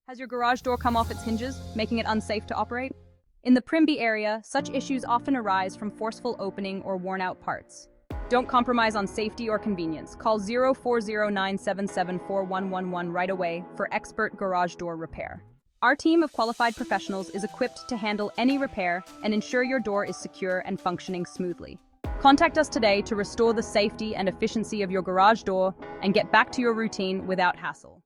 Has your garage door come off its hinges, making it unsafe to operate? In the Primbee area, such issues often arise from forceful opening or worn-out parts. Don't compromise on safety or convenience. Call 0409774111 right away for expert garage door repair. Our team of qualified professionals is equipped to handle any repair and ensure your door is secure and functioning smoothly. Contact us today to restore the safety and efficiency of your garage door and get back to your routine without hassle.